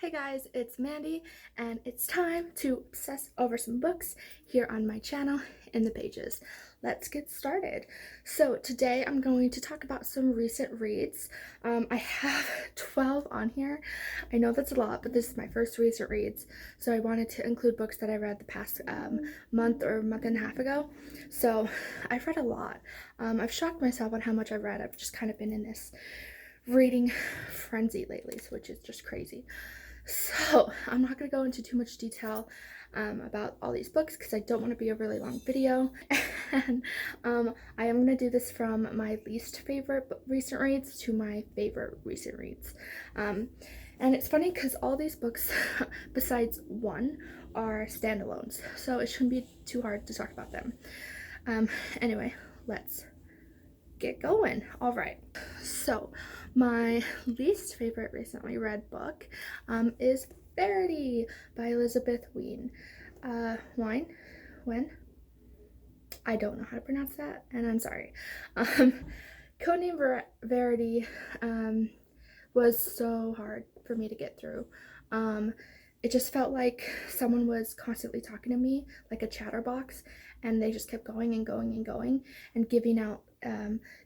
Hey guys, it's Mandy, and it's time to obsess over some books here on my channel, In the Pages. Let's get started. So today I'm going to talk about some recent reads. I have 12 on here. I know that's a lot, but this is my first recent reads, so I wanted to include books that I read the past month or month and a half ago. So I've read a lot. I've shocked myself on how much I've read. I've just kind of been in this reading frenzy lately, which is just crazy. So I'm not going to go into too much detail about all these books because I don't want to be a really long video. And I am going to do this from my least favorite recent reads to my favorite recent reads. And it's funny because all these books, besides one, are standalones, so it shouldn't be too hard to talk about them. Anyway, let's get going. All right, so my least favorite recently read book is Verity by Elizabeth Wien. I don't know how to pronounce that, and I'm sorry. Codename Verity was so hard for me to get through. It just felt like someone was constantly talking to me, like a chatterbox, and they just kept going and going and going and giving out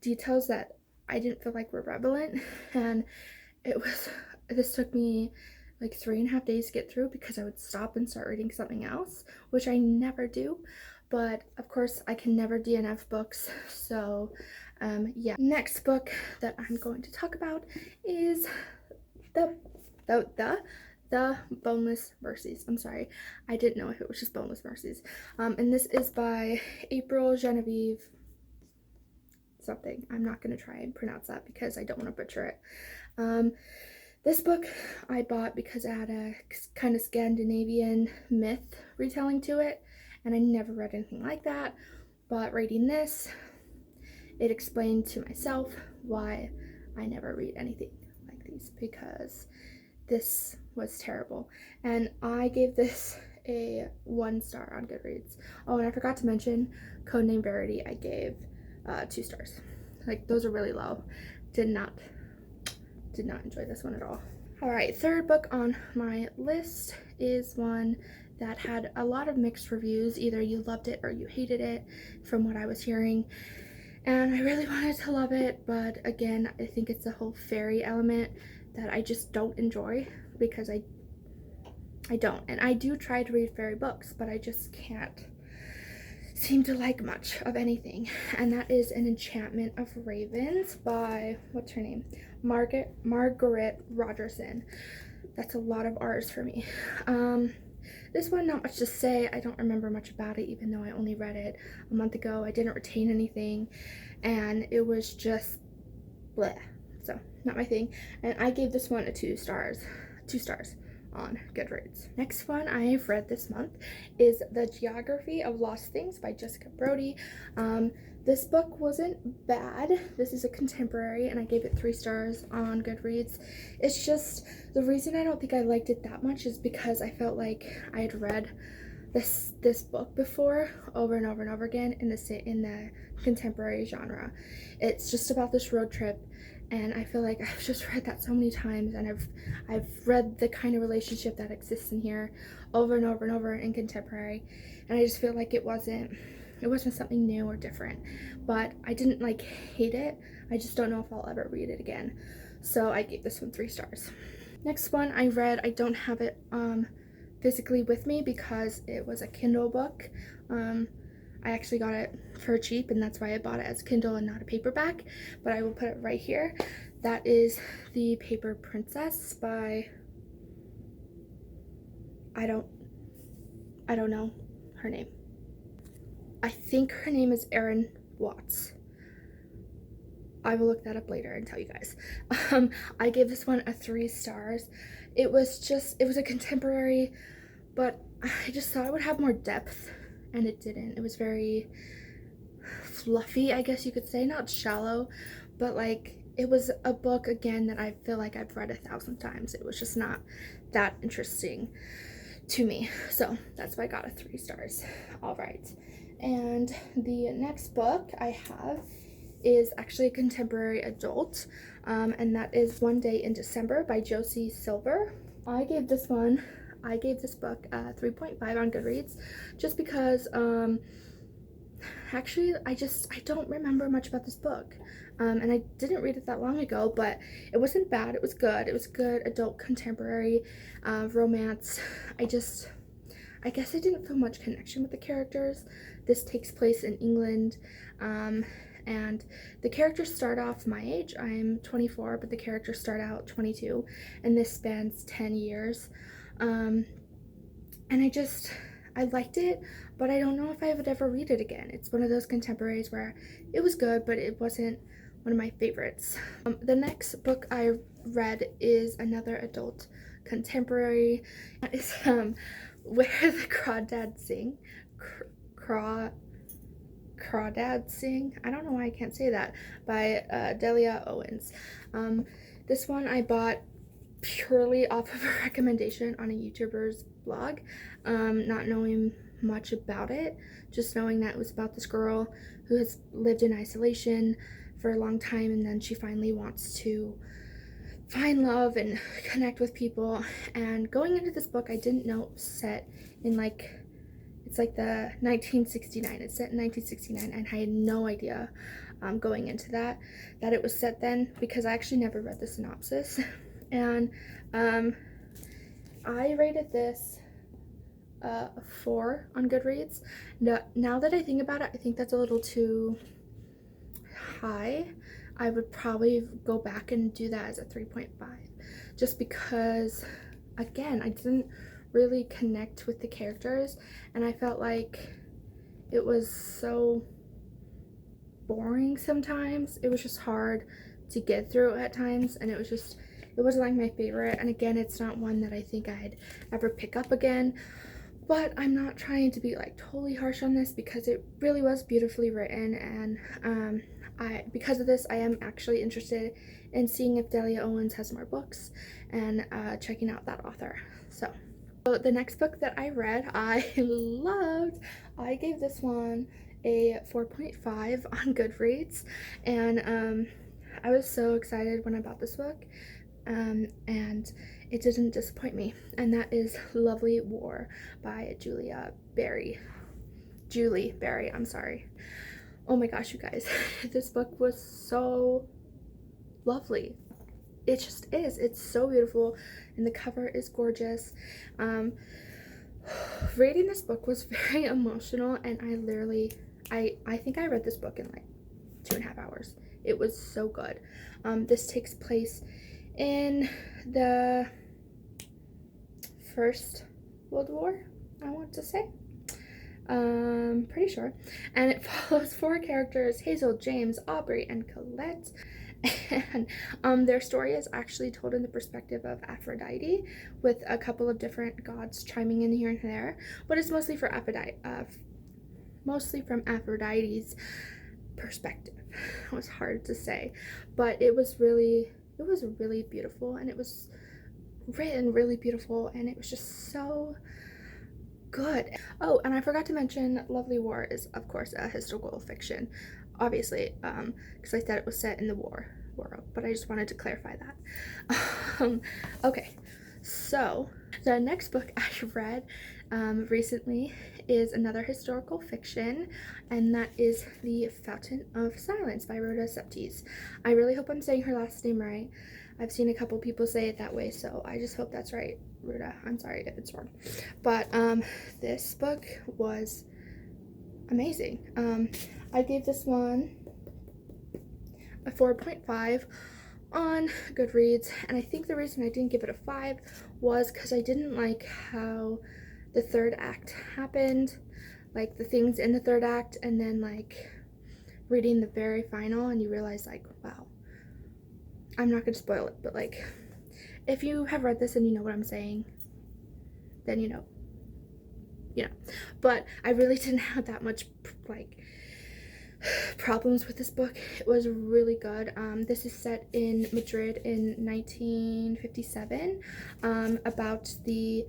details that I didn't feel like were relevant. And this took me like 3.5 days to get through because I would stop and start reading something else, which I never do. But of course I can never DNF books, so yeah. Next book that I'm going to talk about is the Boneless Mercies. I'm sorry, I didn't know if it was just Boneless Mercies. And this is by April Genevieve something. I'm not going to try and pronounce that because I don't want to butcher it. This book I bought because it had a kind of Scandinavian myth retelling to it, and I never read anything like that. But reading this, it explained to myself why I never read anything like these, because this was terrible. And I gave this a 1 star on Goodreads. Oh, and I forgot to mention Codename Verity I gave 2 stars. Like, those are really low. Did not enjoy this one at all. All right, third book on my list is one that had a lot of mixed reviews. Either you loved it or you hated it, from what I was hearing. And I really wanted to love it, but again, I think it's the whole fairy element that I just don't enjoy, because I don't. And I do try to read fairy books, but I just can't seem to like much of anything. And that is An Enchantment of Ravens by, what's her name? Margaret Rogerson. That's a lot of R's for me. This one, not much to say. I don't remember much about it, even though I only read it a month ago. I didn't retain anything, and it was just bleh. So, not my thing. And I gave this one a 2 stars. 2 stars on Goodreads. Next one I've read this month is The Geography of Lost Things by Jessica Brody. This book wasn't bad. This is a contemporary, and I gave it 3 stars on Goodreads. It's just, the reason I don't think I liked it that much is because I felt like I had read this book before over and over and over again in the contemporary genre. It's just about this road trip, and I feel like I've just read that so many times, and I've read the kind of relationship that exists in here over and over and over in contemporary, and I just feel like it wasn't something new or different. But I didn't like hate it. I just don't know if I'll ever read it again. So I gave this one 3 stars. Next one I read, I don't have it physically with me because it was a Kindle book. I actually got it for cheap, and that's why I bought it as Kindle and not a paperback, but I will put it right here. That is The Paper Princess by, I don't know her name. I think her name is Erin Watts. I will look that up later and tell you guys. I gave this one a 3 stars. It was a contemporary, but I just thought it would have more depth, and it didn't. It was very fluffy, I guess you could say. Not shallow, but like, it was a book, again, that I feel like I've read 1,000 times. It was just not that interesting to me. So that's why I got a 3 stars. All right. And the next book I have is actually a contemporary adult, and that is One Day in December by Josie Silver. I gave this book 3.5 on Goodreads, just because actually I don't remember much about this book, and I didn't read it that long ago, but it wasn't bad. It was good. It was good adult contemporary romance. I guess I didn't feel much connection with the characters. This takes place in England, and the characters start off my age. I'm 24, but the characters start out 22, and this spans 10 years. And I liked it, but I don't know if I would ever read it again. It's one of those contemporaries where it was good, but it wasn't one of my favorites. The next book I read is another adult contemporary. It's Where the Crawdads Sing. Crawdads Sing. I don't know why I can't say that. By Delia Owens. This one I bought purely off of a recommendation on a YouTuber's blog, not knowing much about it, just knowing that it was about this girl who has lived in isolation for a long time, and then she finally wants to find love and connect with people. And going into this book, I didn't know it was set in it's like the 1969. It's set in 1969, and I had no idea going into that it was set then, because I actually never read the synopsis. And I rated this a 4 on Goodreads. Now that I think about it, I think that's a little too high. I would probably go back and do that as a 3.5, just because, again, I didn't really connect with the characters, and I felt like it was so boring sometimes. It was just hard to get through at times, and it wasn't like my favorite. And again, it's not one that I think I'd ever pick up again, but I'm not trying to be like totally harsh on this, because it really was beautifully written. And because of this, I am actually interested in seeing if Delia Owens has more books, and checking out that author. So the next book that I read, I loved. I gave this one a 4.5 on Goodreads, and I was so excited when I bought this book. And it didn't disappoint me, and that is Lovely War by Julie Berry, I'm sorry. Oh my gosh, you guys, this book was so lovely. It just is. It's so beautiful, and the cover is gorgeous. Reading this book was very emotional, and I think I read this book in like 2.5 hours. It was so good. This takes place in the First World War, I want to say. Pretty sure. And it follows 4 characters: Hazel, James, Aubrey, and Colette. And their story is actually told in the perspective of Aphrodite, with a couple of different gods chiming in here and there, but it's mostly from Aphrodite's perspective. It was hard to say, but it was really beautiful, and it was written really beautiful, and it was just so good. Oh, and I forgot to mention, Lovely War is of course a historical fiction, obviously, because I said it was set in the war world, but I just wanted to clarify that. Okay, so the next book I read recently is another historical fiction, and that is The Fountain of Silence by Rhoda Septes. I really hope I'm saying her last name right. I've seen a couple people say it that way, so I just hope that's right, Rhoda. I'm sorry if it's wrong. But this book was amazing. I gave this one a 4.5 on Goodreads, and I think the reason I didn't give it a 5 was because I didn't like how the third act happened, like the things in the third act, and then like reading the very final, and you realize like, wow, I'm not gonna spoil it, but like, if you have read this and you know what I'm saying, then you know. But I really didn't have that much like problems with this book. It was really good. This is set in Madrid in 1957, about the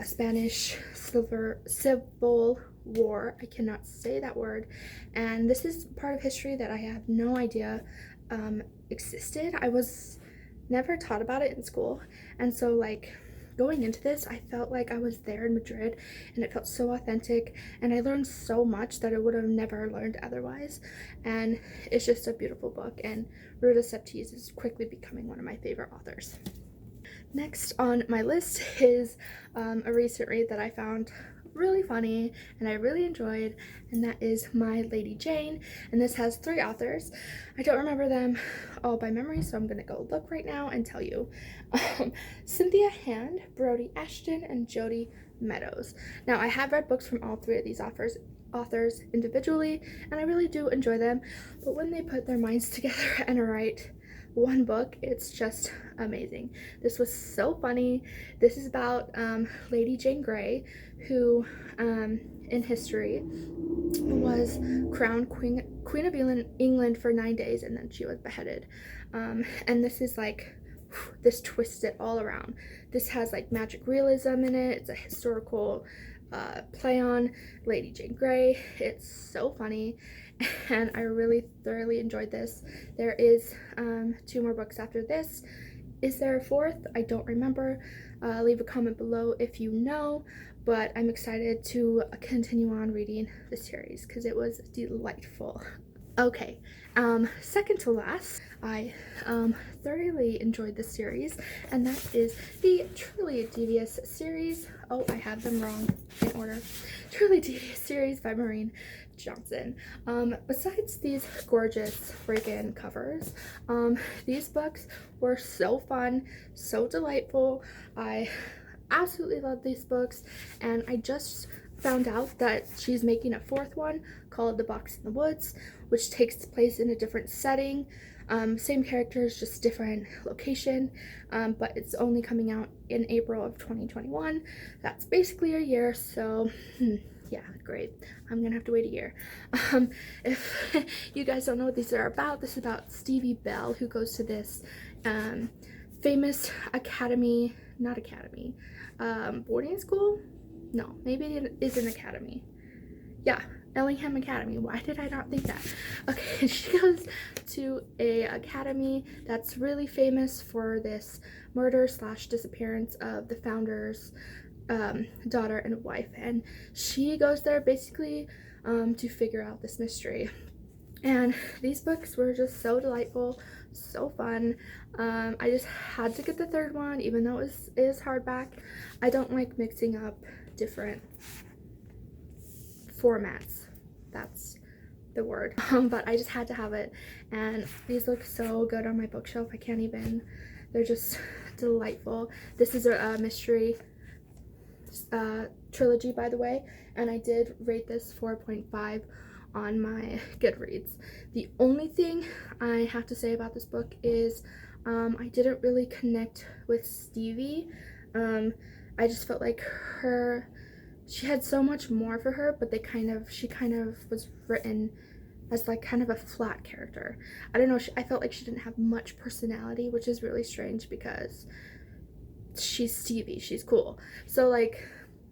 Spanish Civil War. I cannot say that word, and this is part of history that I have no idea existed. I was never taught about it in school, and so like going into this, I felt like I was there in Madrid, and it felt so authentic, and I learned so much that I would have never learned otherwise. And it's just a beautiful book, and Ruta Sepetys is quickly becoming one of my favorite authors. Next on my list is a recent read that I found really funny and I really enjoyed, and that is My Lady Jane, and this has 3 authors. I don't remember them all by memory, so I'm gonna go look right now and tell you. Cynthia Hand, Brody Ashton, and Jodi Meadows. Now, I have read books from all 3 of these authors individually, and I really do enjoy them, but when they put their minds together and write one book, it's just amazing. This was so funny. This is about Lady Jane Grey, who in history was crowned Queen of England for 9 days, and then she was beheaded. And this is like, this twists it all around. This has like magic realism in it. It's a historical play on Lady Jane Grey. It's so funny, and I really thoroughly enjoyed this. There is 2 more books after this. Is there a 4th? I don't remember. Leave a comment below if you know, but I'm excited to continue on reading the series because it was delightful. Okay, second to last, I thoroughly enjoyed this series, and that is the Truly Devious series. Oh, I had them wrong in order. Truly Devious series by Maureen Johnson. Besides these gorgeous freaking covers, these books were so fun, so delightful. I absolutely love these books, and I just found out that she's making a 4th one called The Box in the Woods, which takes place in a different setting. Same characters, just different location, but it's only coming out in April of 2021. That's basically a year, so yeah, great. I'm gonna have to wait a year. If you guys don't know what these are about, this is about Stevie Bell, who goes to this famous boarding school? No, maybe it is an academy. Yeah, Ellingham Academy. Why did I not think that? Okay, she goes to a academy that's really famous for this murder / disappearance of the founder's daughter and wife, and she goes there basically to figure out this mystery. And these books were just so delightful, so fun. I just had to get the 3rd one, even though it is hardback. I don't like mixing up different formats. That's the word. But I just had to have it, and these look so good on my bookshelf. I can't even. They're just delightful. This is a mystery trilogy, by the way, and I did rate this 4.5 on my Goodreads. The only thing I have to say about this book is I didn't really connect with Stevie. I just felt like she had so much more for her, but she kind of was written as like kind of a flat character. I don't know, I felt like she didn't have much personality, which is really strange because she's Stevie, she's cool. So like,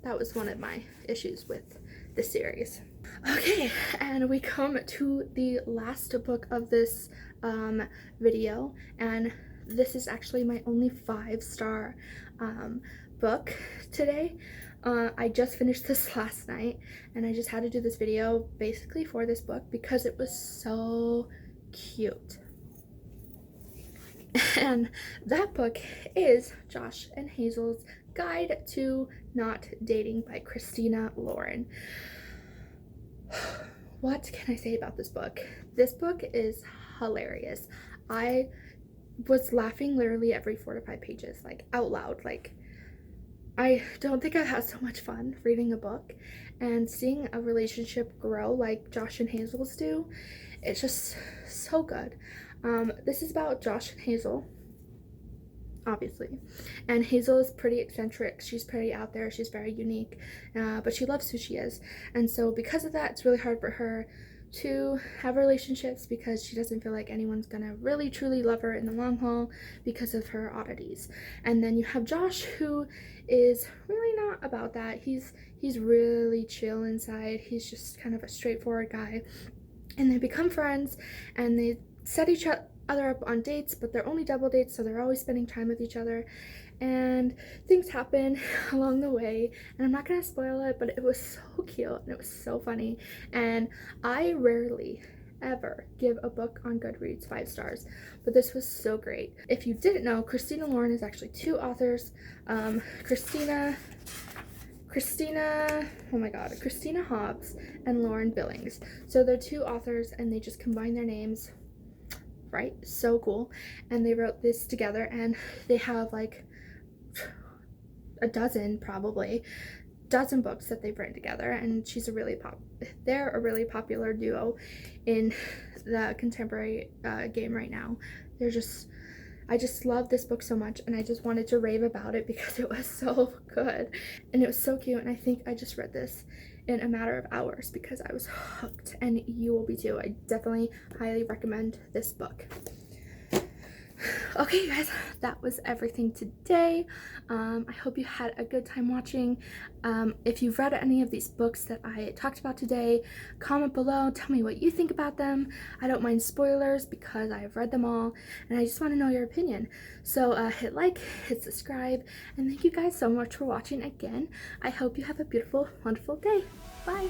that was one of my issues with the series. Okay, and we come to the last book of this video, and this is actually my only 5-star book today. I just finished this last night, and I just had to do this video basically for this book because it was so cute. And that book is Josh and Hazel's Guide to Not Dating by Christina Lauren. What can I say about this book? This book is hilarious. I was laughing literally every 4 to 5 pages, like out loud. Like, I don't think I've had so much fun reading a book and seeing a relationship grow like Josh and Hazel's do. It's just so good. This is about Josh and Hazel, obviously, and Hazel is pretty eccentric. She's pretty out there, she's very unique, but she loves who she is, and so because of that, it's really hard for her to have relationships because she doesn't feel like anyone's gonna really truly love her in the long haul because of her oddities. And then you have Josh, who is really not about that. He's really chill inside. He's just kind of a straightforward guy, and they become friends, and they set each other up on dates, but they're only double dates, so they're always spending time with each other. and things happen along the way, and I'm not gonna spoil it, but it was so cute and it was so funny. And I rarely ever give a book on Goodreads 5 stars, but this was so great. If you didn't know, Christina Lauren is actually two authors. Christina Hobbs and Lauren Billings. So they're two authors and they just combine their names, right? So cool. And they wrote this together, and they have like a dozen books that they've written together, and they're a really popular duo in the contemporary game right now. I just love this book so much, and I just wanted to rave about it because it was so good and it was so cute. And I think I just read this in a matter of hours because I was hooked, and you will be too. I definitely highly recommend this book. Okay, guys, that was everything today. I hope you had a good time watching. If you've read any of these books that I talked about today, comment below, tell me what you think about them. I don't mind spoilers because I have read them all, and I just want to know your opinion. So hit like, hit subscribe, and thank you guys so much for watching again. I hope you have a beautiful, wonderful day. Bye!